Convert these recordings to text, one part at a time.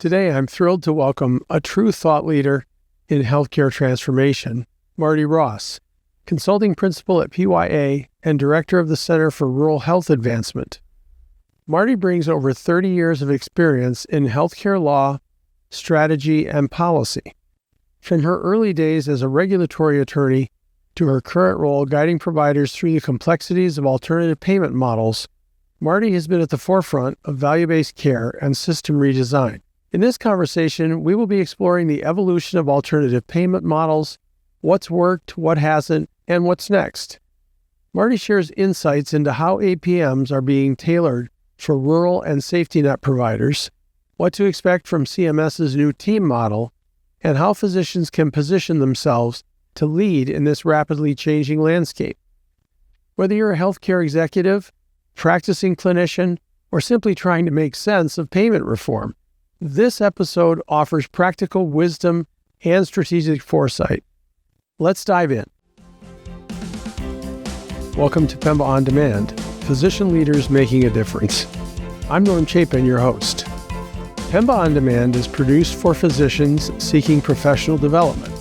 Today, I'm thrilled to welcome a true thought leader in healthcare transformation, Martie Ross, Consulting Principal at PYA and Director of the Center for Rural Health Advancement. Martie brings over 30 years of experience in healthcare law, strategy, and policy. From her early days as a regulatory attorney to her current role guiding providers through the complexities of alternative payment models, Martie has been at the forefront of value-based care and system redesign. In this conversation, we will be exploring the evolution of alternative payment models, what's worked, what hasn't, and what's next. Martie shares insights into how APMs are being tailored for rural and safety net providers, what to expect from CMS's new team model, and how physicians can position themselves to lead in this rapidly changing landscape. Whether you're a healthcare executive, practicing clinician, or simply trying to make sense of payment reform, this episode offers practical wisdom and strategic foresight. Let's dive in. Welcome to Pemba On Demand, Physician Leaders Making a Difference. I'm Norm Chapin, your host. Pemba On Demand is produced for physicians seeking professional development.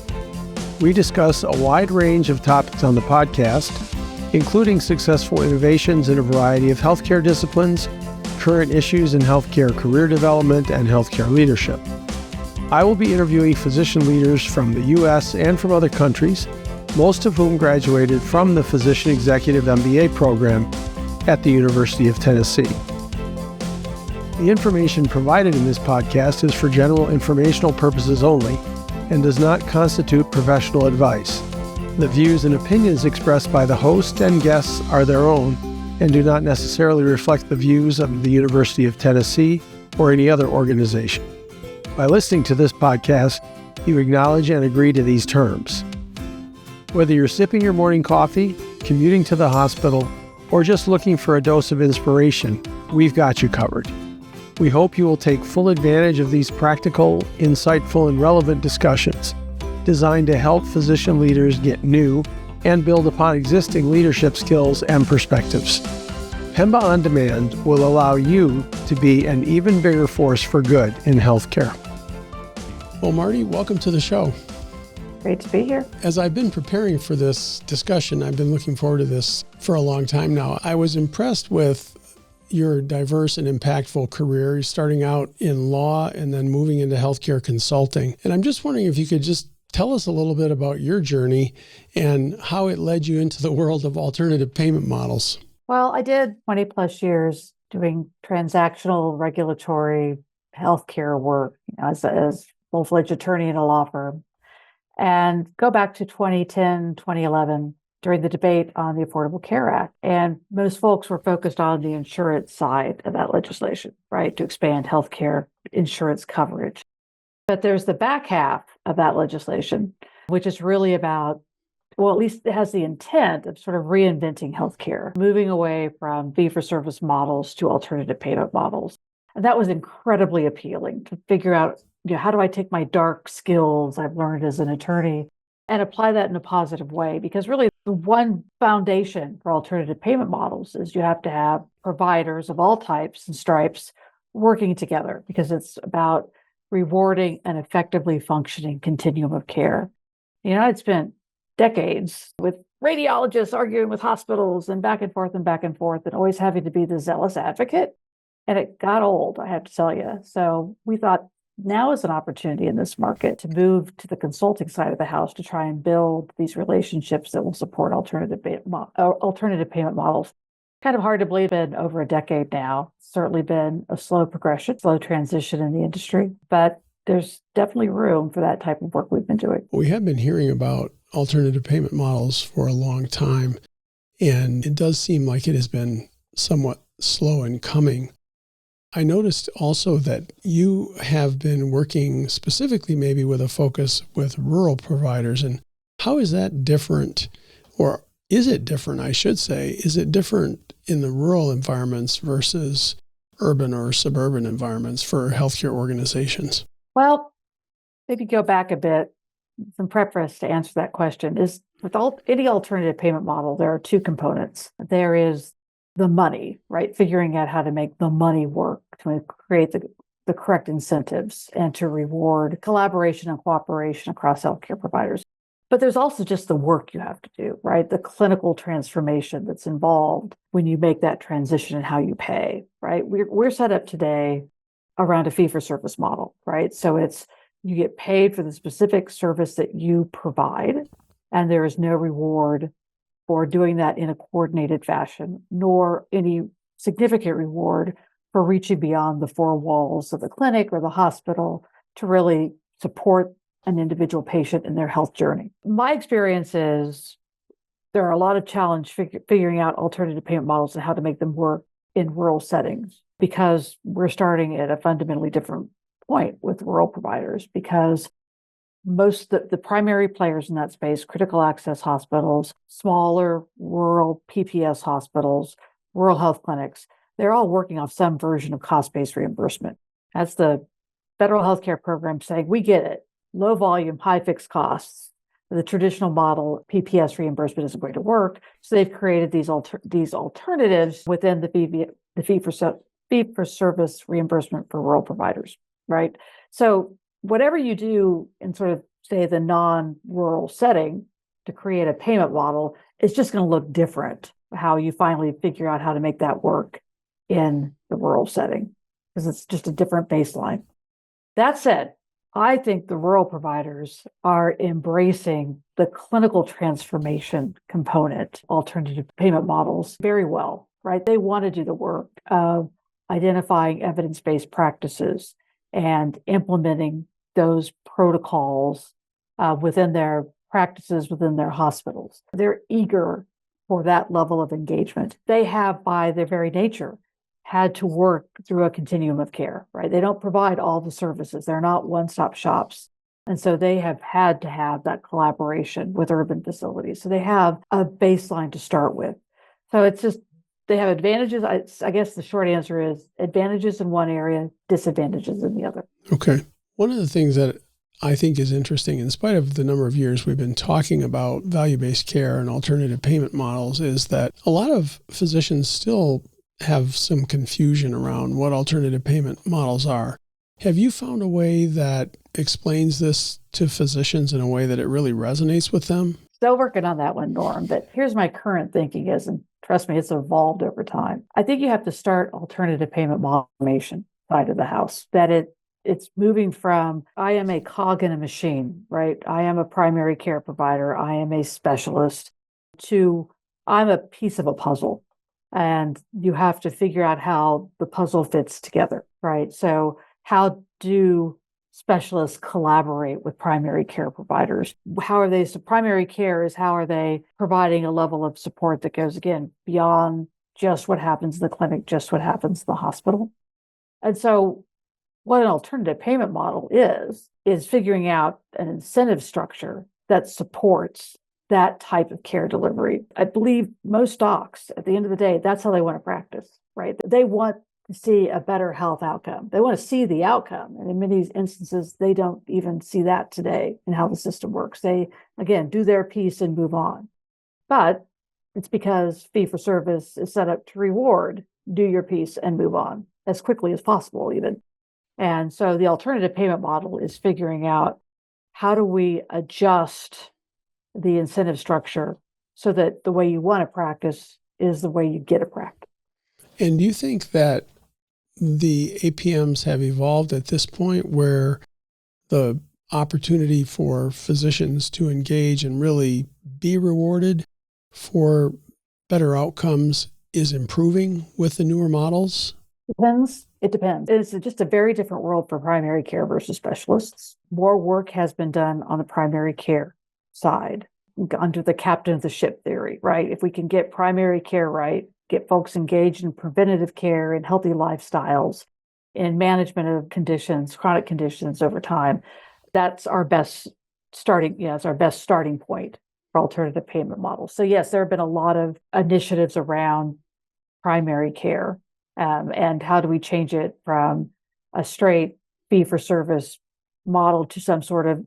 We discuss a wide range of topics on the podcast, including successful innovations in a variety of healthcare disciplines, current issues in healthcare career development, and healthcare leadership. I will be interviewing physician leaders from the U.S. and from other countries, most of whom graduated from the Physician Executive MBA program at the University of Tennessee. The information provided in this podcast is for general informational purposes only and does not constitute professional advice. The views and opinions expressed by the host and guests are their own and do not necessarily reflect the views of the University of Tennessee or any other organization. By listening to this podcast, you acknowledge and agree to these terms. Whether you're sipping your morning coffee, commuting to the hospital, or just looking for a dose of inspiration, we've got you covered. We hope you will take full advantage of these practical, insightful, and relevant discussions designed to help physician leaders get new and build upon existing leadership skills and perspectives. Pemba On Demand will allow you to be an even bigger force for good in healthcare. Well, Martie, welcome to the show. Great to be here. As I've been preparing for this discussion, I've been looking forward to this for a long time now. I was impressed with your diverse and impactful career, starting out in law and then moving into healthcare consulting. And I'm just wondering if you could just tell us a little bit about your journey and how it led you into the world of alternative payment models. Well, I did 20 plus years doing transactional regulatory healthcare work as full-fledged attorney in a law firm. And go back to 2010, 2011, during the debate on the Affordable Care Act. And most folks were focused on the insurance side of that legislation, right, to expand healthcare insurance coverage. But there's the back half of that legislation, which is really about, well, at least it has the intent of sort of reinventing healthcare, moving away from fee-for-service models to alternative payment models. And that was incredibly appealing to figure out, how do I take my dark skills I've learned as an attorney and apply that in a positive way? Because really, the one foundation for alternative payment models is you have to have providers of all types and stripes working together, because it's about rewarding an effectively functioning continuum of care. I'd spent decades with radiologists arguing with hospitals and back and forth and always having to be the zealous advocate. And it got old, I have to tell you. So we thought now is an opportunity in this market to move to the consulting side of the house to try and build these relationships that will support alternative payment models. Kind of hard to believe in over a decade now. Certainly been a slow progression, slow transition in the industry, but there's definitely room for that type of work we've been doing. We have been hearing about alternative payment models for a long time, and it does seem like it has been somewhat slow in coming. I noticed also that you have been working specifically maybe with a focus with rural providers, and how is that different, or is it different, I should say? Is it different in the rural environments versus urban or suburban environments for healthcare organizations? Well, maybe go back a bit. Some preface to answer that question is with any alternative payment model, there are two components. There is the money, right? Figuring out how to make the money work to create the the correct incentives and to reward collaboration and cooperation across healthcare providers. But there's also just the work you have to do, right? The clinical transformation that's involved when you make that transition and how you pay, right? We're set up today around a fee-for-service model, right? So it's you get paid for the specific service that you provide, and there is no reward for doing that in a coordinated fashion, nor any significant reward for reaching beyond the four walls of the clinic or the hospital to really support an individual patient in their health journey. My experience is there are a lot of challenge figuring out alternative payment models and how to make them work in rural settings, because we're starting at a fundamentally different point with rural providers, because most the primary players in that space, critical access hospitals, smaller rural PPS hospitals, rural health clinics, they're all working off some version of cost-based reimbursement. That's the federal healthcare program saying, we get it, low volume, high fixed costs. The traditional model, PPS reimbursement, isn't going to work. So they've created these alternatives within the fee-for-service reimbursement for rural providers, right? So whatever you do in sort of, say, the non-rural setting to create a payment model, it's just going to look different, how you finally figure out how to make that work in the rural setting, because it's just a different baseline. That said, I think the rural providers are embracing the clinical transformation component, alternative payment models, very well, right? They want to do the work of identifying evidence-based practices and implementing those protocols within their practices, within their hospitals. They're eager for that level of engagement. They have, by their very nature, had to work through a continuum of care, right? They don't provide all the services. They're not one-stop shops. And so they have had to have that collaboration with urban facilities. So they have a baseline to start with. So it's just, they have advantages. I guess the short answer is advantages in one area, disadvantages in the other. Okay. One of the things that I think is interesting, in spite of the number of years we've been talking about value-based care and alternative payment models, is that a lot of physicians still have some confusion around what alternative payment models are. Have you found a way that explains this to physicians in a way that it really resonates with them? Still working on that one, Norm, but here's my current thinking is, and trust me, it's evolved over time. I think you have to start alternative payment model formation side of the house, that it's moving from, I am a cog in a machine, right? I am a primary care provider. I am a specialist, to I'm a piece of a puzzle. And you have to figure out how the puzzle fits together, right? So how do specialists collaborate with primary care providers? How are they, so primary care is how are they providing a level of support that goes, again, beyond just what happens in the clinic, just what happens in the hospital. And so what an alternative payment model is figuring out an incentive structure that supports that type of care delivery. I believe most docs, at the end of the day, that's how they want to practice, right? They want to see a better health outcome. They want to see the outcome. And in many instances, they don't even see that today in how the system works. They, again, do their piece and move on. But it's because fee-for-service is set up to reward, do your piece and move on as quickly as possible, even. And so the alternative payment model is figuring out, how do we adjust the incentive structure so that the way you want to practice is the way you get to practice. And do you think that the APMs have evolved at this point where the opportunity for physicians to engage and really be rewarded for better outcomes is improving with the newer models? Depends. It depends. It's just a very different world for primary care versus specialists. More work has been done on the primary care side under the captain of the ship theory, right? If we can get primary care right, get folks engaged in preventative care and healthy lifestyles, in management of conditions, chronic conditions over time, that's our best starting, it's our best starting point for alternative payment models. So yes, there have been a lot of initiatives around primary care, and how do we change it from a straight fee-for-service model to some sort of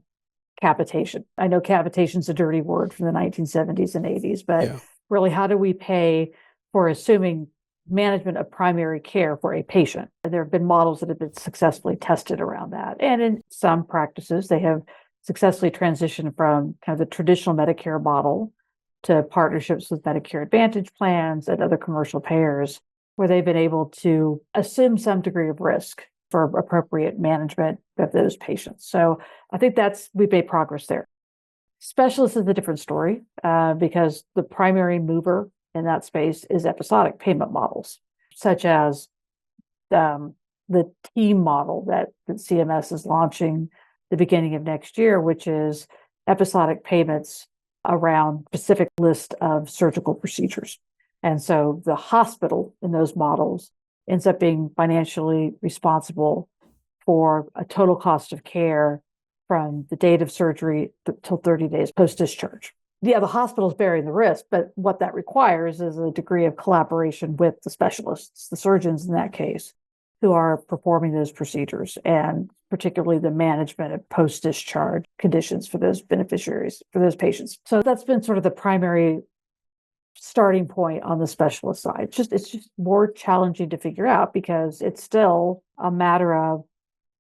capitation. I know capitation is a dirty word from the 1970s and 80s, but really, how do we pay for assuming management of primary care for a patient. And there have been models that have been successfully tested around that. And in some practices, they have successfully transitioned from kind of the traditional Medicare model to partnerships with Medicare Advantage plans and other commercial payers, where they've been able to assume some degree of risk for appropriate management of those patients. So I think we've made progress there. Specialists is a different story because the primary mover in that space is episodic payment models, such as the team model that CMS is launching the beginning of next year, which is episodic payments around specific list of surgical procedures. And so the hospital in those models ends up being financially responsible for a total cost of care from the date of surgery till 30 days post-discharge. Yeah, the hospital's bearing the risk, but what that requires is a degree of collaboration with the specialists, the surgeons in that case, who are performing those procedures, and particularly the management of post-discharge conditions for those beneficiaries, for those patients. So that's been sort of the primary starting point on the specialist side. It's just more challenging to figure out because it's still a matter of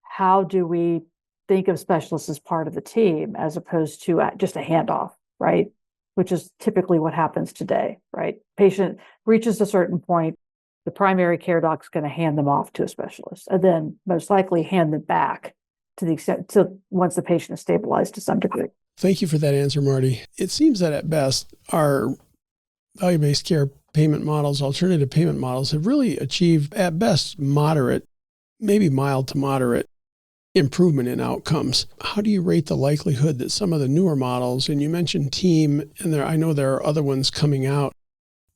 how do we think of specialists as part of the team as opposed to just a handoff, right? Which is typically what happens today, right? Patient reaches a certain point, the primary care doc's going to hand them off to a specialist and then most likely hand them back to the extent to once the patient is stabilized to some degree. Thank you for that answer, Martie. It seems that at best, our value-based care payment models, alternative payment models have really achieved at best moderate, maybe mild to moderate improvement in outcomes. How do you rate the likelihood that some of the newer models, and you mentioned team, and I know there are other ones coming out,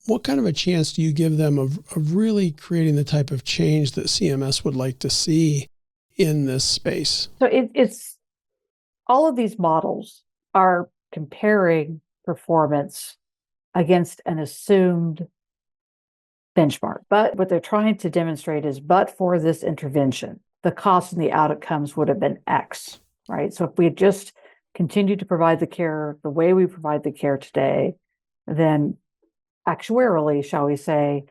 what kind of a chance do you give them of really creating the type of change that CMS would like to see in this space? So it's all of these models are comparing performance against an assumed benchmark. But what they're trying to demonstrate is, but for this intervention, the cost and the outcomes would have been X, right? So if we had just continued to provide the care the way we provide the care today, then actuarially, shall we say,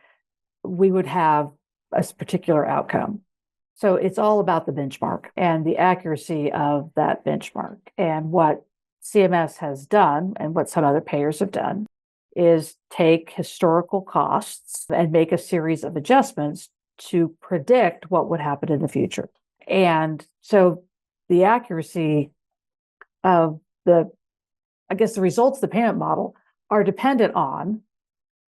we would have a particular outcome. So it's all about the benchmark and the accuracy of that benchmark. And what CMS has done, and what some other payers have done, is take historical costs and make a series of adjustments to predict what would happen in the future. And so the accuracy of the results of the payment model are dependent on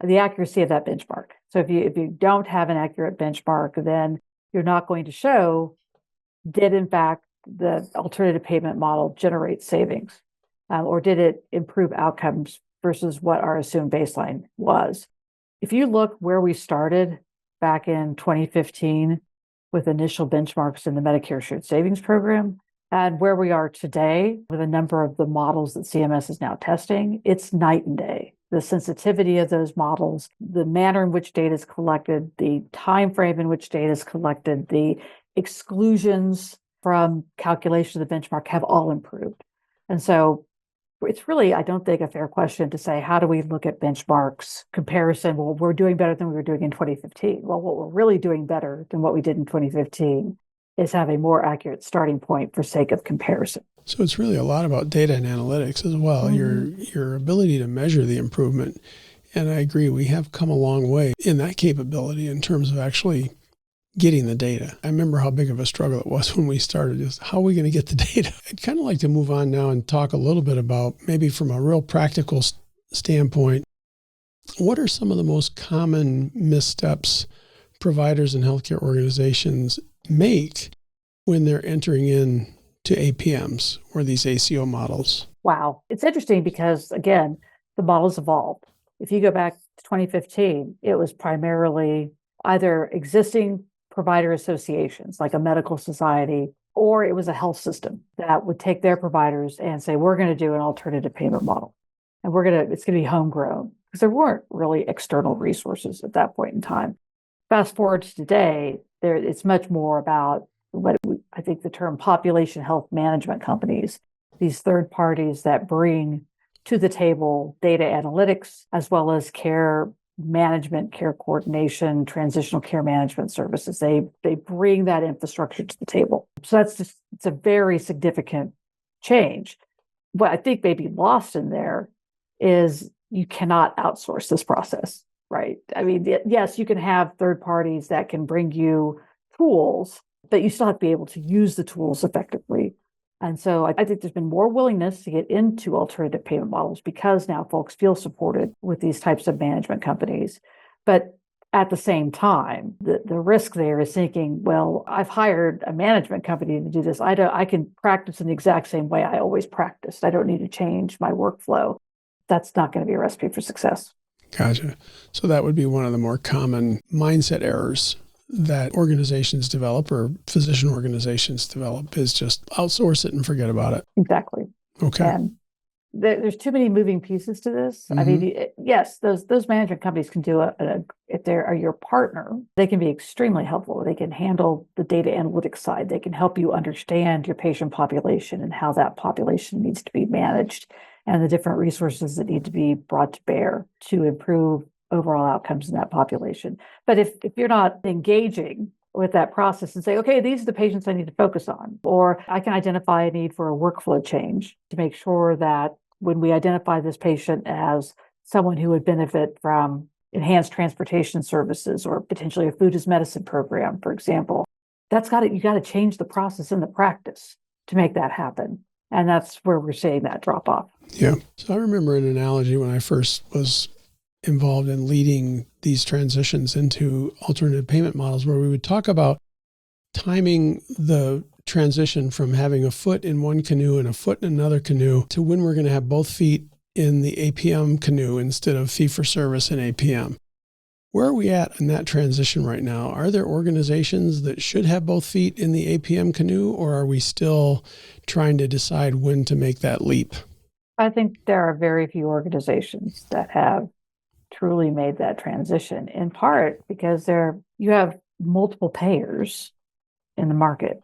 the accuracy of that benchmark. So if you don't have an accurate benchmark, then you're not going to show, did in fact the alternative payment model generate savings, or did it improve outcomes versus what our assumed baseline was. If you look where we started back in 2015 with initial benchmarks in the Medicare Shared Savings Program, and where we are today with a number of the models that CMS is now testing, it's night and day. The sensitivity of those models, the manner in which data is collected, the time frame in which data is collected, the exclusions from calculation of the benchmark have all improved. And so it's really, I don't think, a fair question to say, how do we look at benchmarks comparison? Well, we're doing better than we were doing in 2015. Well, what we're really doing better than what we did in 2015 is have a more accurate starting point for sake of comparison. So it's really a lot about data and analytics as well, your ability to measure the improvement. And I agree, we have come a long way in that capability in terms of actually getting the data. I remember how big of a struggle it was when we started, just how are we going to get the data? I'd kind of like to move on now and talk a little bit about, maybe from a real practical standpoint, what are some of the most common missteps providers and healthcare organizations make when they're entering in to APMs or these ACO models? Wow. It's interesting because, again, the models evolved. If you go back to 2015, it was primarily either existing provider associations like a medical society, or it was a health system that would take their providers and say, we're going to do an alternative payment model. And it's going to be homegrown, because there weren't really external resources at that point in time. Fast forward to today, it's much more about I think the term population health management companies, these third parties that bring to the table data analytics as well as care management, care coordination, transitional care management services. They bring that infrastructure to the table. So it's a very significant change. What I think may be lost in there is you cannot outsource this process, right? I mean, yes, you can have third parties that can bring you tools, but you still have to be able to use the tools effectively. And so I think there's been more willingness to get into alternative payment models because now folks feel supported with these types of management companies. But at the same time, the risk there is thinking, well, I've hired a management company to do this. I can practice in the exact same way I always practiced. I don't need to change my workflow. That's not going to be a recipe for success. Gotcha. So that would be one of the more common mindset errors that organizations develop or physician organizations develop is just outsource it and forget about it. Exactly. Okay. And there's too many moving pieces to this. Mm-hmm. I mean, yes, those management companies can do if they are your partner, they can be extremely helpful. They can handle the data analytics side. They can help you understand your patient population and how that population needs to be managed and the different resources that need to be brought to bear to improve overall outcomes in that population. But if you're not engaging with that process and say, okay, these are the patients I need to focus on, or I can identify a need for a workflow change to make sure that when we identify this patient as someone who would benefit from enhanced transportation services or potentially a food as medicine program, for example, you got to change the process and the practice to make that happen. And that's where we're seeing that drop off. Yeah. So I remember an analogy when I first was involved in leading these transitions into alternative payment models where we would talk about timing the transition from having a foot in one canoe and a foot in another canoe to when we're going to have both feet in the APM canoe instead of fee-for-service and APM. Where are we at in that transition right now? Are there organizations that should have both feet in the APM canoe, or are we still trying to decide when to make that leap? I think there are very few organizations that have truly made that transition, in part because you have multiple payers in the market.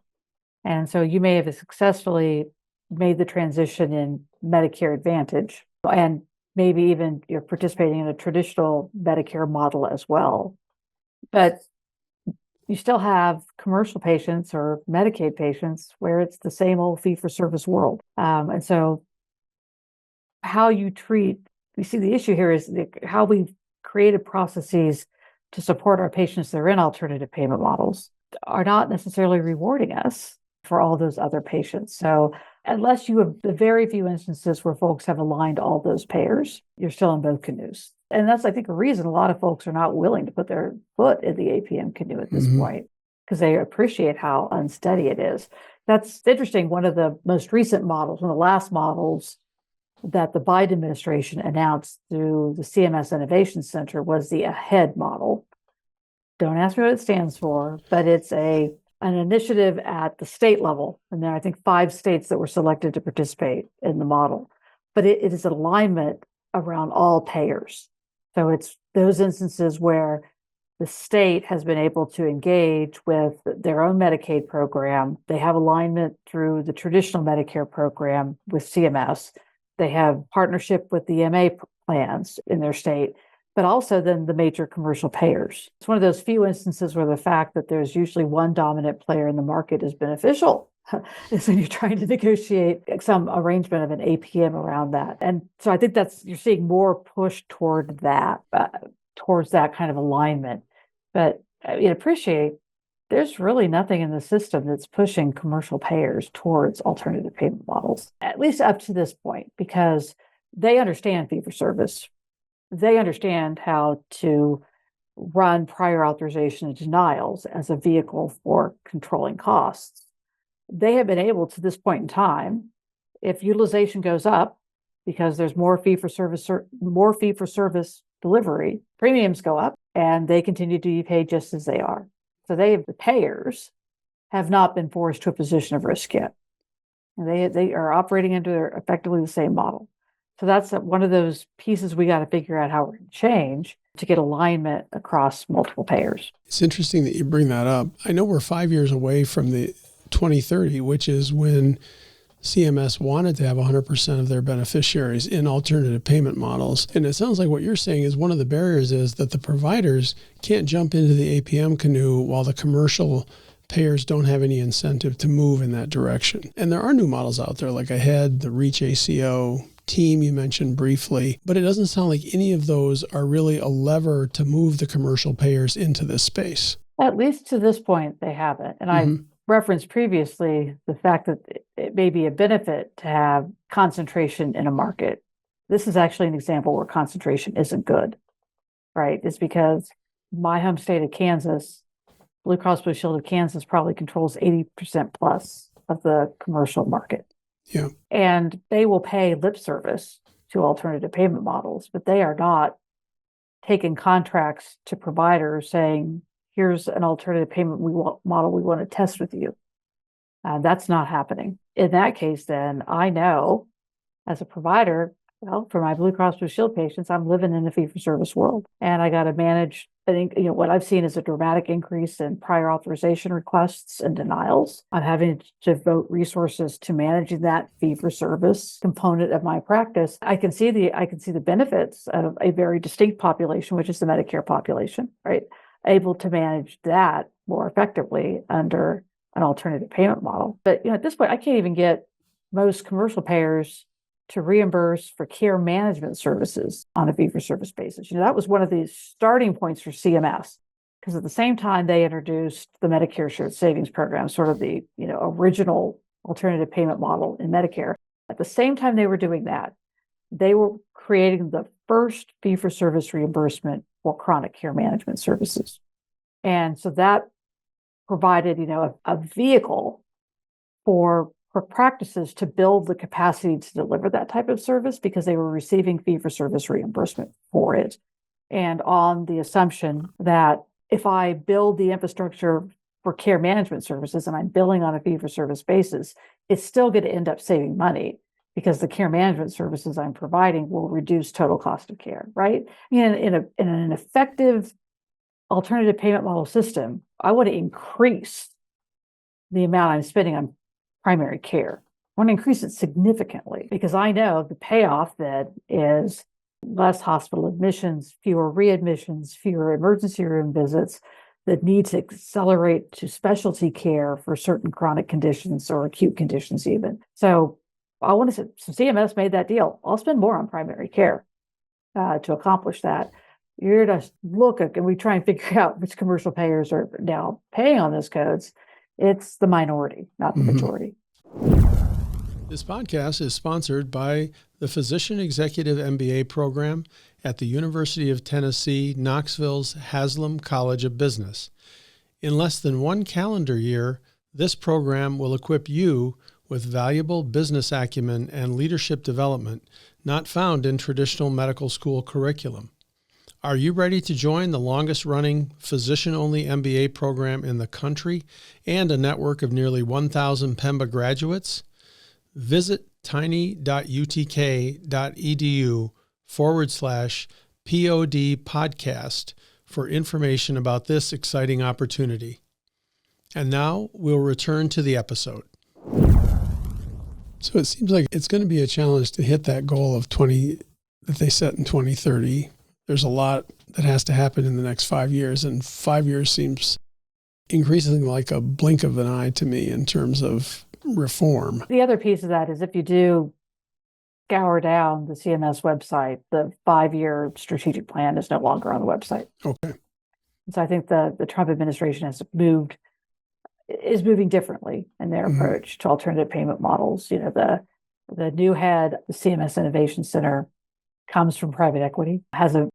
And so you may have successfully made the transition in Medicare Advantage, and maybe even you're participating in a traditional Medicare model as well. But you still have commercial patients or Medicaid patients where it's the same old fee-for-service world. And so how you see the issue here is how we've created processes to support our patients that are in alternative payment models are not necessarily rewarding us for all those other patients. So unless you have the very few instances where folks have aligned all those payers, you're still in both canoes. And that's, I think, a reason a lot of folks are not willing to put their foot in the APM canoe at this point, because they appreciate how unsteady it is. That's interesting. One of the most recent models, one of the last models that the Biden administration announced through the CMS Innovation Center was the AHEAD model. Don't ask me what it stands for, but it's an initiative at the state level. And there are, I think, 5 states that were selected to participate in the model. But it is alignment around all payers. So it's those instances where the state has been able to engage with their own Medicaid program. They have alignment through the traditional Medicare program with CMS. They have partnership with the MA plans in their state, but also then the major commercial payers. It's one of those few instances where the fact that there's usually one dominant player in the market is beneficial. Is when you're trying to negotiate some arrangement of an APM around that. And so I think you're seeing more push toward that, towards that kind of alignment. But I appreciate there's really nothing in the system that's pushing commercial payers towards alternative payment models, at least up to this point, because they understand fee-for-service. They understand how to run prior authorization and denials as a vehicle for controlling costs. They have been able to this point in time, if utilization goes up because there's more fee-for-service delivery, premiums go up and they continue to be paid just as they are. So the payers have not been forced to a position of risk yet. And they are operating under effectively the same model. So that's one of those pieces we got to figure out how we're going to change to get alignment across multiple payers. It's interesting that you bring that up. I know we're 5 years away from the 2030, which is when CMS wanted to have 100% of their beneficiaries in alternative payment models. And it sounds like what you're saying is one of the barriers is that the providers can't jump into the APM canoe while the commercial payers don't have any incentive to move in that direction. And there are new models out there like AHEAD, the REACH ACO, Team you mentioned briefly, but it doesn't sound like any of those are really a lever to move the commercial payers into this space. At least to this point, they haven't. And I referenced previously the fact that it may be a benefit to have concentration in a market. This is actually an example where concentration isn't good, right? It's because my home state of Kansas, Blue Cross Blue Shield of Kansas probably controls 80% plus of the commercial market. Yeah. And they will pay lip service to alternative payment models, but they are not taking contracts to providers saying, here's an alternative payment model we want to test with you. That's not happening. In that case, then I know as a provider, well, for my Blue Cross Blue Shield patients, I'm living in a fee-for-service world, and I got to manage. I think what I've seen is a dramatic increase in prior authorization requests and denials. I'm having to devote resources to managing that fee-for-service component of my practice. I can see the benefits of a very distinct population, which is the Medicare population, right? Able to manage that more effectively under an alternative payment model. But at this point, I can't even get most commercial payers to reimburse for care management services on a fee-for-service basis. That was one of the starting points for CMS, because at the same time they introduced the Medicare Shared Savings Program, sort of the original alternative payment model in Medicare. At the same time they were doing that, they were creating the first fee-for-service reimbursement for chronic care management services. And so that provided, a vehicle for practices to build the capacity to deliver that type of service because they were receiving fee-for-service reimbursement for it. And on the assumption that if I build the infrastructure for care management services and I'm billing on a fee-for-service basis, it's still going to end up saving money because the care management services I'm providing will reduce total cost of care, right? In an effective alternative payment model system, I want to increase the amount I'm spending on primary care. I want to increase it significantly because I know the payoff that is less hospital admissions, fewer readmissions, fewer emergency room visits that need to accelerate to specialty care for certain chronic conditions or acute conditions even. So I want to say, so CMS made that deal. I'll spend more on primary care to accomplish that. You're to look at, and we try and figure out which commercial payers are now paying on those codes. It's the minority, not the majority. This podcast is sponsored by the Physician Executive MBA program at the University of Tennessee, Knoxville's Haslam College of Business. In less than one calendar year, this program will equip you with valuable business acumen and leadership development not found in traditional medical school curriculum. Are you ready to join the longest-running physician-only MBA program in the country and a network of nearly 1,000 Pemba graduates? Visit tiny.utk.edu/POD podcast for information about this exciting opportunity. And now we'll return to the episode. So it seems like it's going to be a challenge to hit that goal of 20 that they set in 2030. There's a lot that has to happen in the next 5 years, and 5 years seems increasingly like a blink of an eye to me in terms of reform. The other piece of that is if you do scour down the CMS website, the 5-year strategic plan is no longer on the website. Okay. So I think the Trump administration is moving differently in their approach to alternative payment models. The new head, the CMS Innovation Center, comes from private equity, has a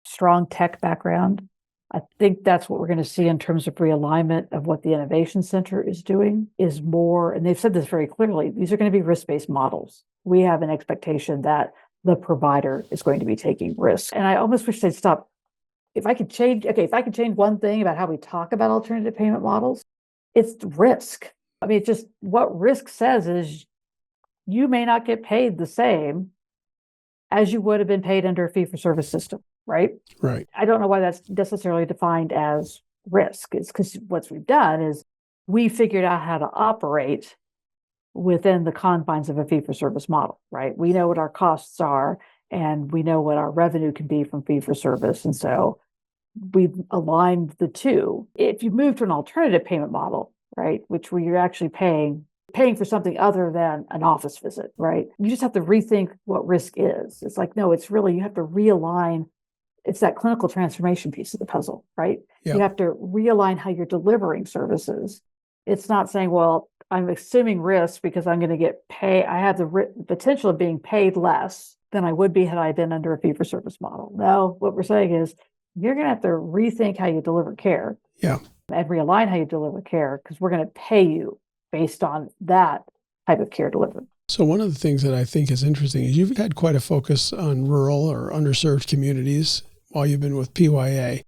strong tech background. I think that's what we're going to see in terms of realignment of what the Innovation Center is doing is more, and they've said this very clearly, these are going to be risk-based models. We have an expectation that the provider is going to be taking risk. And I almost wish they'd stop. If I could change one thing about how we talk about alternative payment models, it's risk. I mean, it's just what risk says is you may not get paid the same as you would have been paid under a fee-for-service system, right? Right. I don't know why that's necessarily defined as risk. It's because what we've done is we figured out how to operate within the confines of a fee-for-service model, right? We know what our costs are and we know what our revenue can be from fee-for-service. And so we've aligned the two. If you move to an alternative payment model, right, which where you're actually paying for something other than an office visit, right? You just have to rethink what risk is. It's like, no, it's really, you have to realign. It's that clinical transformation piece of the puzzle, right? Yeah. You have to realign how you're delivering services. It's not saying, well, I'm assuming risk because I'm going to get paid. I have the potential of being paid less than I would be had I been under a fee-for-service model. No, what we're saying is you're going to have to rethink how you deliver care. Yeah. And realign how you deliver care because we're going to pay you based on that type of care delivered. So one of the things that I think is interesting is you've had quite a focus on rural or underserved communities while you've been with PYA.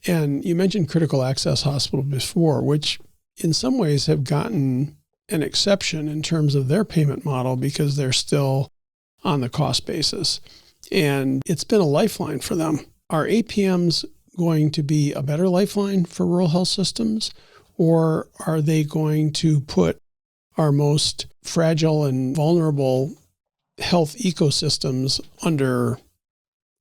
And you mentioned critical access hospital before, which in some ways have gotten an exception in terms of their payment model because they're still on the cost basis. And it's been a lifeline for them. Are APMs going to be a better lifeline for rural health systems, or are they going to put our most fragile and vulnerable health ecosystems under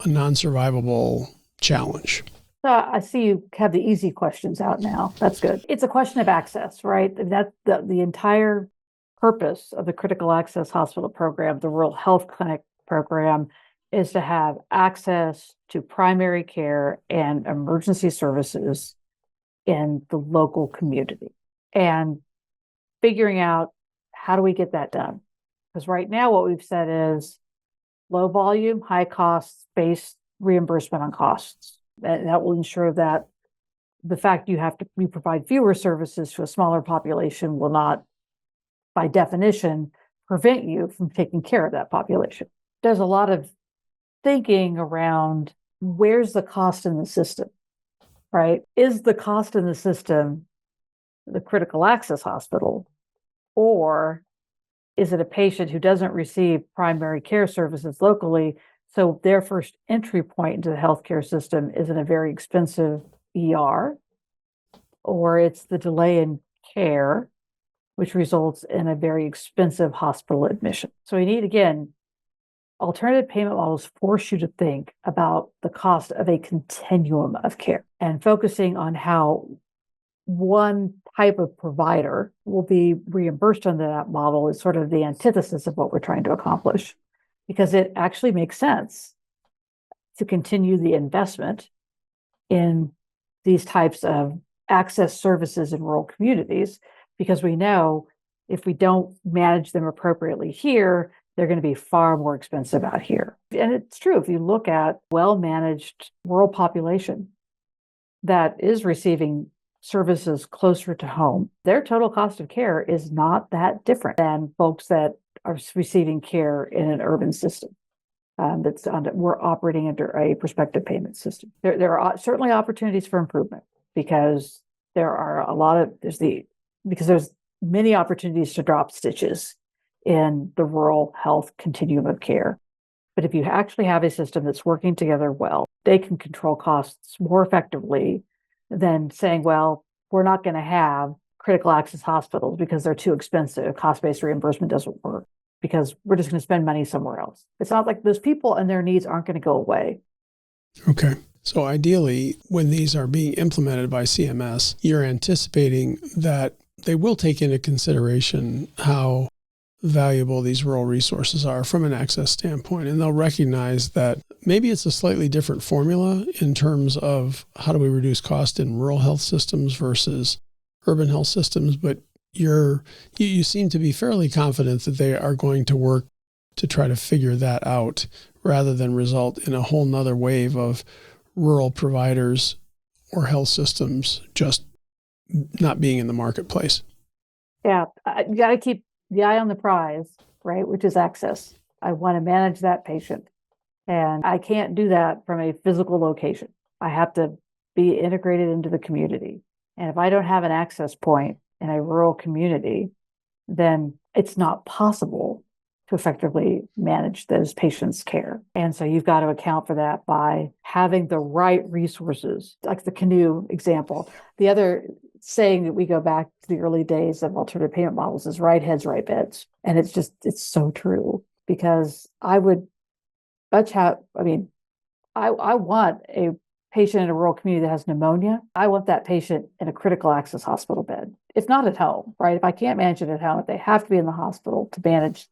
a non-survivable challenge? So I see you have the easy questions out now. That's good. It's a question of access, right? That's the entire purpose of the critical access hospital program, the rural health clinic program, is to have access to primary care and emergency services in the local community and figuring out how do we get that done? Because right now what we've said is low volume, high costs based reimbursement on costs. That will ensure that the fact you provide fewer services to a smaller population will not, by definition, prevent you from taking care of that population. There's a lot of thinking around where's the cost in the system, right? Is the cost in the system the critical access hospital, or is it a patient who doesn't receive primary care services locally, so their first entry point into the healthcare system is in a very expensive ER, or it's the delay in care, which results in a very expensive hospital admission. So we need, again, alternative payment models force you to think about the cost of a continuum of care and focusing on how one type of provider will be reimbursed under that model is sort of the antithesis of what we're trying to accomplish, because it actually makes sense to continue the investment in these types of access services in rural communities, because we know if we don't manage them appropriately here, they're going to be far more expensive out here. And it's true, if you look at well-managed rural population that is receiving services closer to home, their total cost of care is not that different than folks that are receiving care in an urban system. We're operating under a prospective payment system. There are certainly opportunities for improvement because there's many opportunities to drop stitches in the rural health continuum of care. But if you actually have a system that's working together well, they can control costs more effectively than saying, well, we're not going to have critical access hospitals because they're too expensive. Cost-based reimbursement doesn't work because we're just going to spend money somewhere else. It's not like those people and their needs aren't going to go away. Okay. So ideally, when these are being implemented by CMS, you're anticipating that they will take into consideration how valuable these rural resources are from an access standpoint. And they'll recognize that maybe it's a slightly different formula in terms of how do we reduce cost in rural health systems versus urban health systems. But you seem to be fairly confident that they are going to work to try to figure that out rather than result in a whole nother wave of rural providers or health systems just not being in the marketplace. Yeah, you got to keep the eye on the prize, right? Which is access. I want to manage that patient. And I can't do that from a physical location. I have to be integrated into the community. And if I don't have an access point in a rural community, then it's not possible to effectively manage those patients' care. And so you've got to account for that by having the right resources, like the canoe example. The other saying that we go back to the early days of alternative payment models is right heads, right beds. And it's so true, because I would much have, I want a patient in a rural community that has pneumonia. I want that patient in a critical access hospital bed, if not at home, right? If I can't manage it at home, if they have to be in the hospital to manage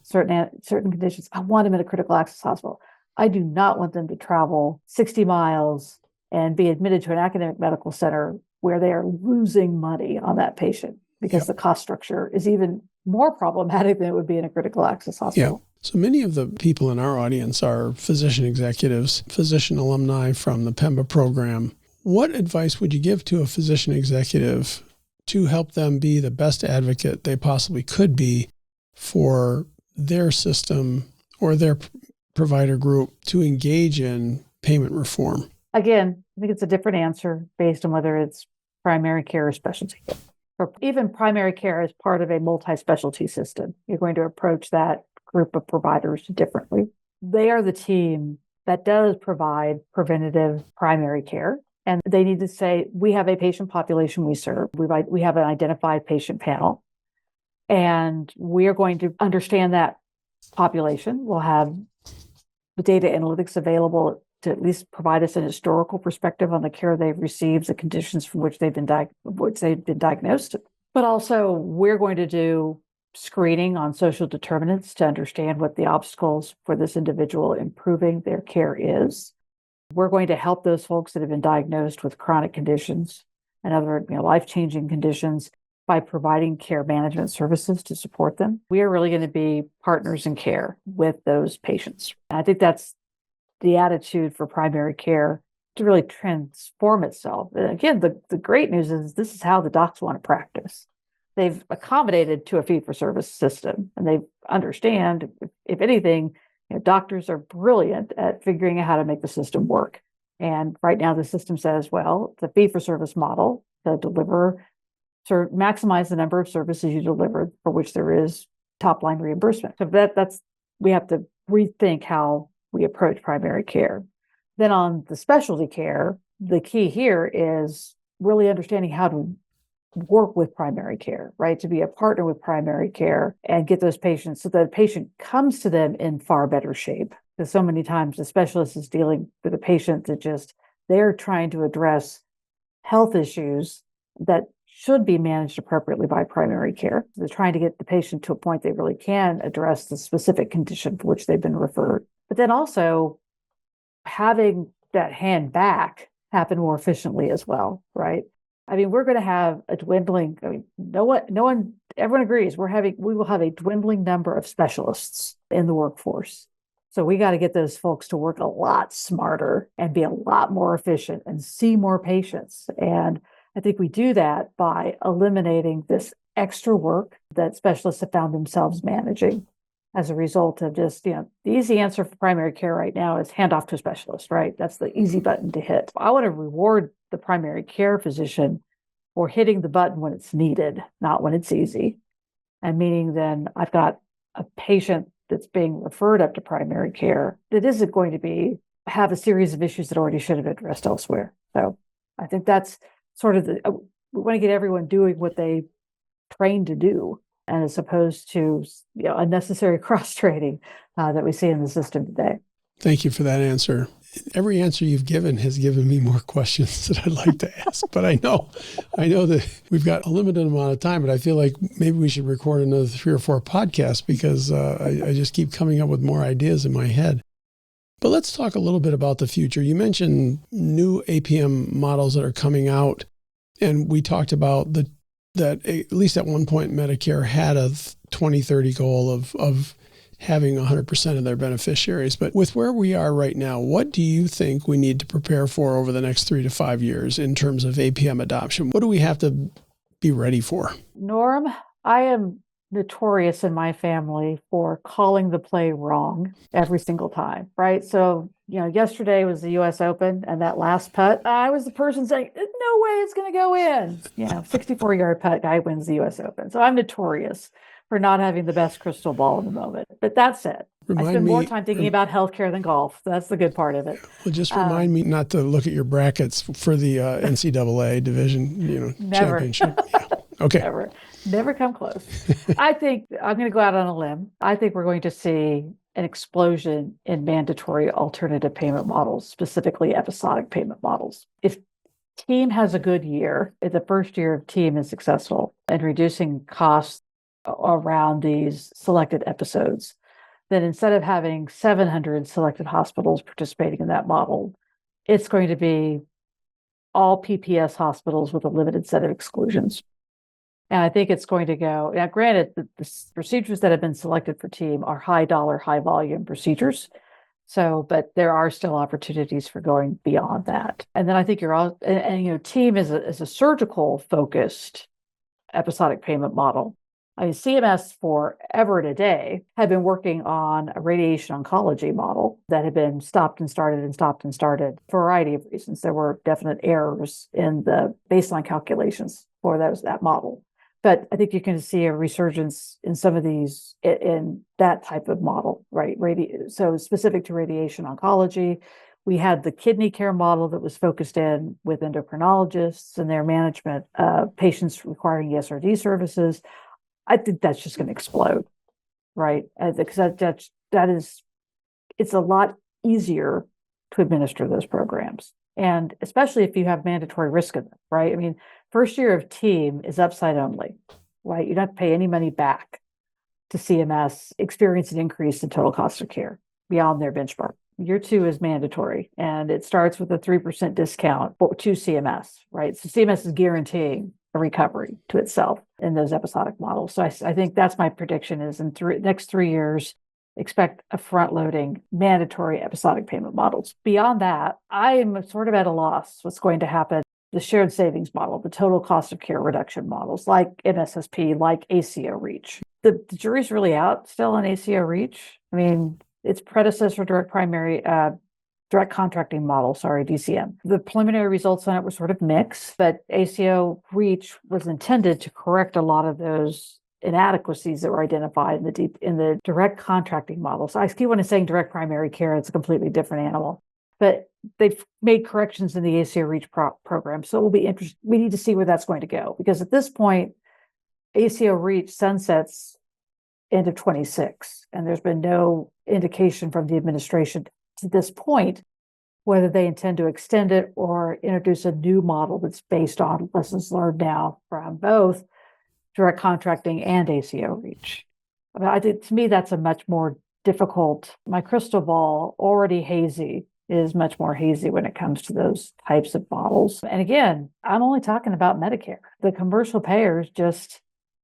certain conditions, I want them in a critical access hospital. I do not want them to travel 60 miles and be admitted to an academic medical center where they are losing money on that patient, because the cost structure is even more problematic than it would be in a critical access hospital. So many of the people in our audience are physician executives, physician alumni from the Pemba program. What advice would you give to a physician executive to help them be the best advocate they possibly could be for their system or their provider group to engage in payment reform? Again, I think it's a different answer based on whether it's primary care or specialty care. Or even primary care as part of a multi-specialty system. You're going to approach that group of providers differently. They are the team that does provide preventative primary care. And they need to say, we have a patient population we serve. We have an identified patient panel. And we are going to understand that population. We'll have the data analytics available to at least provide us an historical perspective on the care they've received, the conditions from which they've been diagnosed. But also, we're going to do screening on social determinants to understand what the obstacles for this individual improving their care is. We're going to help those folks that have been diagnosed with chronic conditions and other life-changing conditions by providing care management services to support them. We are really going to be partners in care with those patients. And I think that's the attitude for primary care to really transform itself. And again, the great news is this is how the docs want to practice. They've accommodated to a fee-for-service system, and they understand, if anything, doctors are brilliant at figuring out how to make the system work. And right now the system says, well, the fee-for-service model to maximize the number of services you deliver for which there is top-line reimbursement. So we have to rethink how we approach primary care. Then on the specialty care, the key here is really understanding how to work with primary care, right? To be a partner with primary care and get those patients so that the patient comes to them in far better shape. Because so many times the specialist is dealing with a patient that they're trying to address health issues that should be managed appropriately by primary care. They're trying to get the patient to a point they really can address the specific condition for which they've been referred. But then also having that hand back happen more efficiently as well, right? We're going to have a dwindling, everyone agrees we will have a dwindling number of specialists in the workforce. So we got to get those folks to work a lot smarter and be a lot more efficient and see more patients. And I think we do that by eliminating this extra work that specialists have found themselves managing as a result of just, the easy answer for primary care right now is hand off to a specialist, right? That's the easy button to hit. I want to reward the primary care physician for hitting the button when it's needed, not when it's easy. And meaning then I've got a patient that's being referred up to primary care that isn't going to have a series of issues that already should have been addressed elsewhere. So I think that's sort of we want to get everyone doing what they trained to do, and as opposed to unnecessary cross-training that we see in the system today. Thank you for that answer. Every answer you've given has given me more questions that I'd like to ask, but I know that we've got a limited amount of time, but I feel like maybe we should record another 3 or 4 podcasts because I just keep coming up with more ideas in my head. But let's talk a little bit about the future. You mentioned new APM models that are coming out, and we talked about that at least at one point Medicare had a 2030 goal of having 100% of their beneficiaries. But with where we are right now, what do you think we need to prepare for over the next 3 to 5 years in terms of APM adoption? What do we have to be ready for? Norm, I am notorious in my family for calling the play wrong every single time, right? So, yesterday was the US Open, and that last putt, I was the person saying, no way it's going to go in. 64-yard putt, guy wins the US Open. So I'm notorious for not having the best crystal ball in the moment. But that said, I spend more time thinking about healthcare than golf. That's the good part of it. Well, just remind me not to look at your brackets for the NCAA division, Never. championship. Yeah. Okay. Never come close. I think I'm going to go out on a limb. I think we're going to see an explosion in mandatory alternative payment models, specifically episodic payment models. If team has a good year, if the first year of team is successful and reducing costs around these selected episodes, then instead of having 700 selected hospitals participating in that model, it's going to be all PPS hospitals with a limited set of exclusions. And I think it's going to go, now granted, the procedures that have been selected for team are high dollar, high volume procedures. So, but there are still opportunities for going beyond that. And then I think you're all, team is a surgical focused episodic payment model. I mean, CMS forever and a day had been working on a radiation oncology model that had been stopped and started for a variety of reasons. There were definite errors in the baseline calculations for that model. But I think you're going to see a resurgence in some of these in that type of model, right? So specific to radiation oncology, we had the kidney care model that was focused in with endocrinologists and their management of patients requiring ESRD services. I think that's just going to explode, right? Because it's a lot easier to administer those programs. And especially if you have mandatory risk of them, right? I mean, first year of team is upside only, right? You don't have to pay any money back to CMS, experience an increase in total cost of care beyond their benchmark. Year two is mandatory, and it starts with a 3% discount to CMS, right? So CMS is guaranteeing a recovery to itself in those episodic models. So I think that's my prediction is in next 3 years, expect a front-loading mandatory episodic payment models. Beyond that, I am sort of at a loss what's going to happen. The shared savings model, the total cost of care reduction models like MSSP, like ACO REACH. The jury's really out still on ACO REACH. I mean, its predecessor direct contracting model, DCM. The preliminary results on it were sort of mixed, but ACO REACH was intended to correct a lot of those inadequacies that were identified in the direct contracting model. So I keep on saying direct primary care, it's a completely different animal. But they've made corrections in the ACO REACH program. So it will be interesting. We need to see where that's going to go, because at this point, ACO REACH sunsets end of 26, and there's been no indication from the administration to this point whether they intend to extend it or introduce a new model that's based on lessons learned now from both direct contracting and ACO REACH. I mean, I think to me that's a much more difficult. My crystal ball, already hazy, is much more hazy when it comes to those types of models. And again, I'm only talking about Medicare. The commercial payers just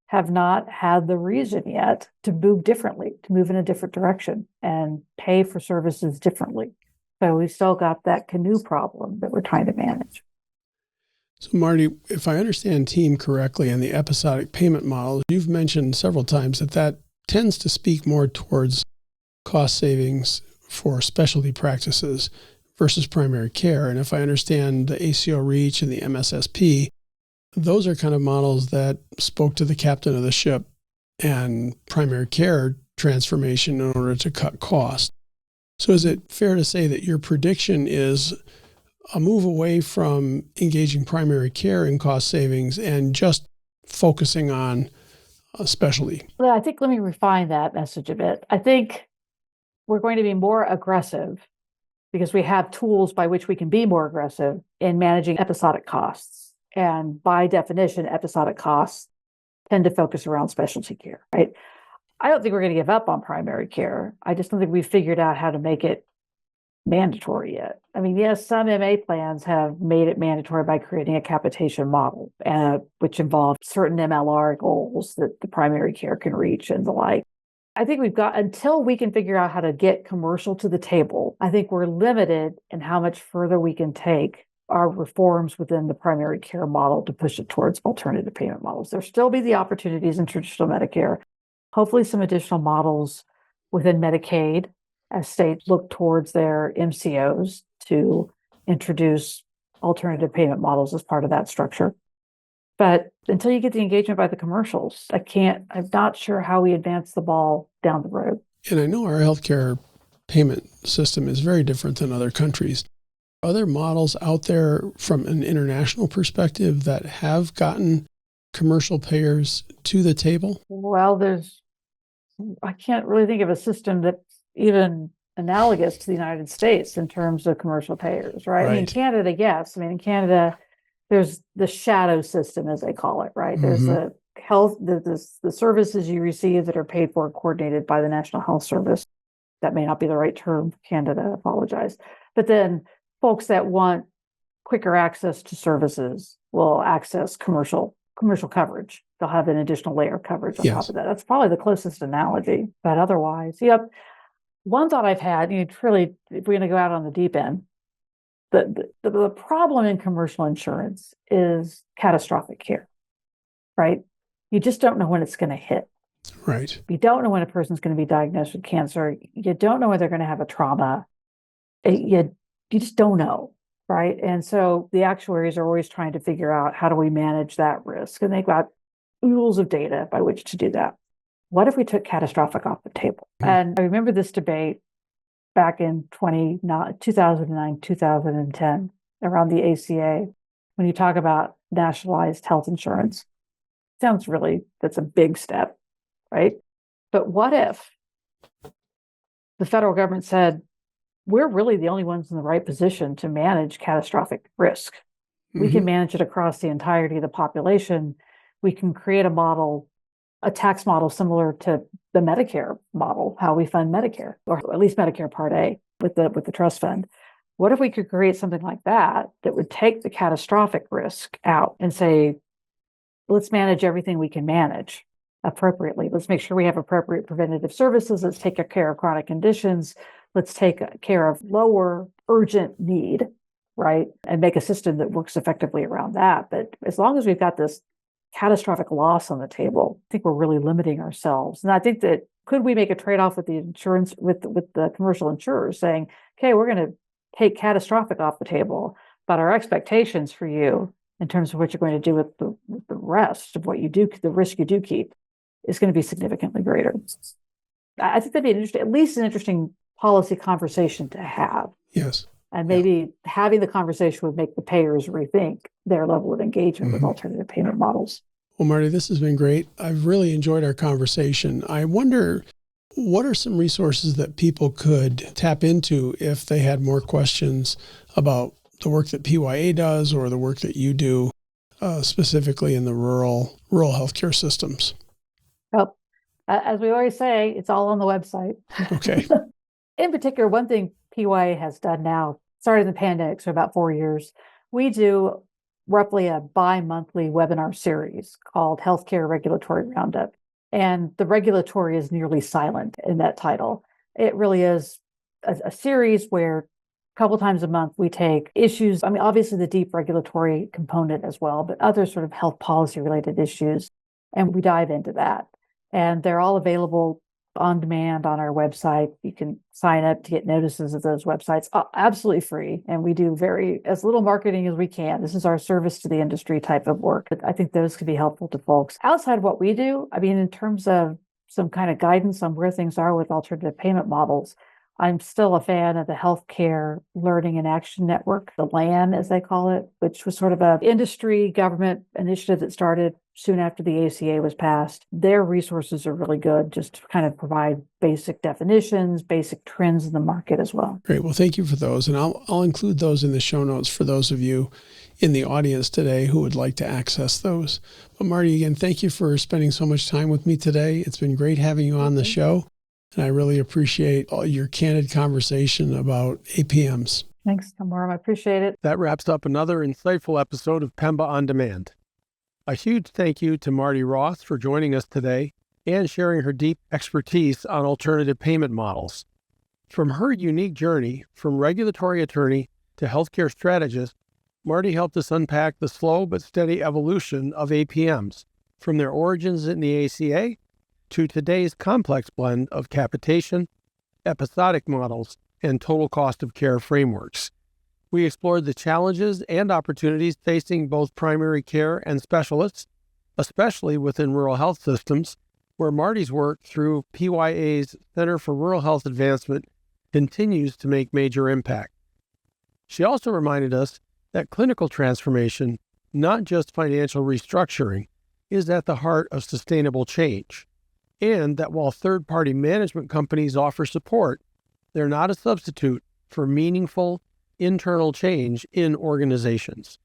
have not had the reason yet to move differently, to move in a different direction and pay for services differently. So we've still got that canoe problem that we're trying to manage. So Martie, if I understand team correctly and the episodic payment model, you've mentioned several times that tends to speak more towards cost savings for specialty practices versus primary care. And if I understand the ACO REACH and the MSSP, those are kind of models that spoke to the captain of the ship and primary care transformation in order to cut costs. So is it fair to say that your prediction is a move away from engaging primary care in cost savings and just focusing on a specialty? Well, I think let me refine that message a bit. I think we're going to be more aggressive because we have tools by which we can be more aggressive in managing episodic costs. And by definition, episodic costs tend to focus around specialty care, right? I don't think we're going to give up on primary care. I just don't think we've figured out how to make it mandatory yet. I mean, yes, some MA plans have made it mandatory by creating a capitation model, which involves certain MLR goals that the primary care can reach and the like. I think until we can figure out how to get commercial to the table, I think we're limited in how much further we can take our reforms within the primary care model to push it towards alternative payment models. There'll still be the opportunities in traditional Medicare, hopefully some additional models within Medicaid as states look towards their MCOs to introduce alternative payment models as part of that structure. But until you get the engagement by the commercials, I'm not sure how we advance the ball down the road. And I know our healthcare payment system is very different than other countries. Are there models out there from an international perspective that have gotten commercial payers to the table? Well, I can't really think of a system that's even analogous to the United States in terms of commercial payers, right? I mean, Right. Canada, yes. I mean, in Canada, there's the shadow system, as they call it, right? There's the health, the services you receive that are paid for and coordinated by the National Health Service. That may not be the right term for Canada, I apologize. But then folks that want quicker access to services will access commercial coverage. They'll have an additional layer of coverage on top of that. That's probably the closest analogy. But otherwise, yep. One thought I've had, truly, if we're going to go out on the deep end, the problem in commercial insurance is catastrophic care, right? You just don't know when it's going to hit. Right. You don't know when a person's going to be diagnosed with cancer. You don't know when they're going to have a trauma. You just don't know, right? And so the actuaries are always trying to figure out, how do we manage that risk? And they've got oodles of data by which to do that. What if we took catastrophic off the table? And I remember this debate back in 2009, 2010, around the ACA, when you talk about nationalized health insurance. That's a big step, right? But what if the federal government said, we're really the only ones in the right position to manage catastrophic risk. We can manage it across the entirety of the population. We can create a tax model similar to the Medicare model, how we fund Medicare, or at least Medicare Part A with the trust fund. What if we could create something like that would take the catastrophic risk out and say, let's manage everything we can manage appropriately. Let's make sure we have appropriate preventative services. Let's take care of chronic conditions. Let's take care of lower urgent need, right? And make a system that works effectively around that. But as long as we've got this catastrophic loss on the table, I think we're really limiting ourselves. And I think that could we make a trade-off with the insurance, with the commercial insurers saying, okay, we're going to take catastrophic off the table, but our expectations for you in terms of what you're going to do with the rest of what you do, the risk you do keep, is going to be significantly greater. I think that'd be at least an interesting policy conversation to have. Yes. And maybe having the conversation would make the payers rethink their level of engagement with alternative payment models. Well, Martie, this has been great. I've really enjoyed our conversation. I wonder, what are some resources that people could tap into if they had more questions about the work that PYA does or the work that you do specifically in the rural healthcare systems? Well, as we always say, it's all on the website. Okay. In particular, one thing PYA has done now, started in the pandemic, so about 4 years, we do roughly a bi-monthly webinar series called Healthcare Regulatory Roundup. And the regulatory is nearly silent in that title. It really is a series where a couple times a month we take issues, obviously the deep regulatory component as well, but other sort of health policy related issues. And we dive into that. And they're all available on demand on our website. You can sign up to get notices of those websites, absolutely free. And we do as little marketing as we can. This is our service to the industry type of work. But I think those could be helpful to folks. Outside of what we do, in terms of some kind of guidance on where things are with alternative payment models, I'm still a fan of the Healthcare Learning and Action Network, the LAN, as they call it, which was sort of an industry government initiative that started soon after the ACA was passed. Their resources are really good, just to kind of provide basic definitions, basic trends in the market as well. Great. Well, thank you for those. And I'll include those in the show notes for those of you in the audience today who would like to access those. But Martie, again, thank you for spending so much time with me today. It's been great having you on the show. And I really appreciate all your candid conversation about APMs. Thanks, Norm. I appreciate it. That wraps up another insightful episode of Pemba On Demand. A huge thank you to Martie Ross for joining us today and sharing her deep expertise on alternative payment models. From her unique journey from regulatory attorney to healthcare strategist, Martie helped us unpack the slow but steady evolution of APMs, from their origins in the ACA to today's complex blend of capitation, episodic models, and total cost of care frameworks. We explored the challenges and opportunities facing both primary care and specialists, especially within rural health systems, where Martie's work through PYA's Center for Rural Health Advancement continues to make major impact. She also reminded us that clinical transformation, not just financial restructuring, is at the heart of sustainable change, and that while third-party management companies offer support, they're not a substitute for meaningful internal change in organizations.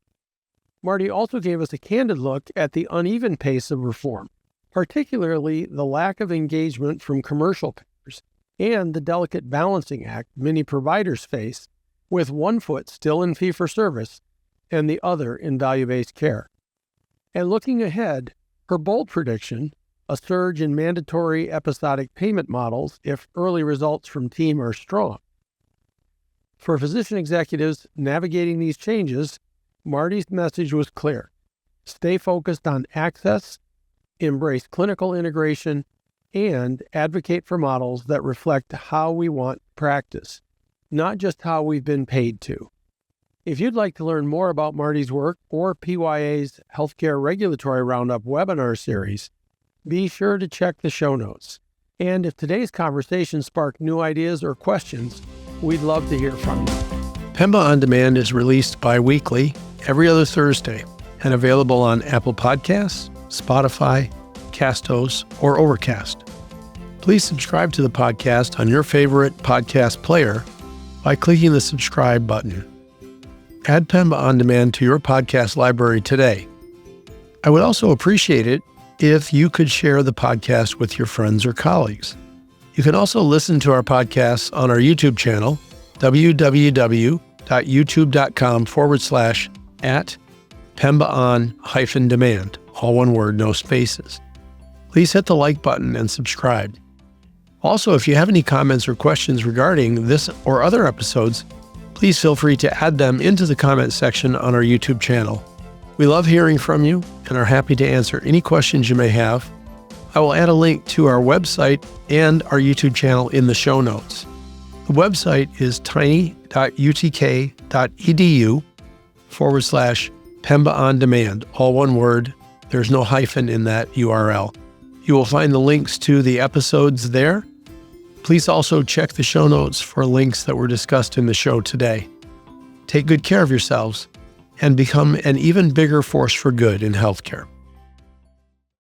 Martie also gave us a candid look at the uneven pace of reform, particularly the lack of engagement from commercial payers and the delicate balancing act many providers face, with one foot still in fee-for-service and the other in value-based care. And looking ahead, her bold prediction, a surge in mandatory episodic payment models if early results from TEAM are strong. For physician executives navigating these changes, Martie's message was clear. Stay focused on access, embrace clinical integration, and advocate for models that reflect how we want practice, not just how we've been paid to. If you'd like to learn more about Martie's work or PYA's Healthcare Regulatory Roundup webinar series, be sure to check the show notes. And if today's conversation sparked new ideas or questions, we'd love to hear from you. Pemba On Demand is released bi-weekly, every other Thursday, and available on Apple Podcasts, Spotify, Castos, or Overcast. Please subscribe to the podcast on your favorite podcast player by clicking the subscribe button. Add Pemba On Demand to your podcast library today. I would also appreciate it if you could share the podcast with your friends or colleagues. You can also listen to our podcasts on our YouTube channel, www.youtube.com/@PembaOn-Demand, all one word, no spaces. Please hit the like button and subscribe. Also, if you have any comments or questions regarding this or other episodes, please feel free to add them into the comment section on our YouTube channel. We love hearing from you and are happy to answer any questions you may have. I will add a link to our website and our YouTube channel in the show notes. The website is tiny.utk.edu/Pemba On Demand, all one word. There's no hyphen in that URL. You will find the links to the episodes there. Please also check the show notes for links that were discussed in the show today. Take good care of yourselves and become an even bigger force for good in healthcare.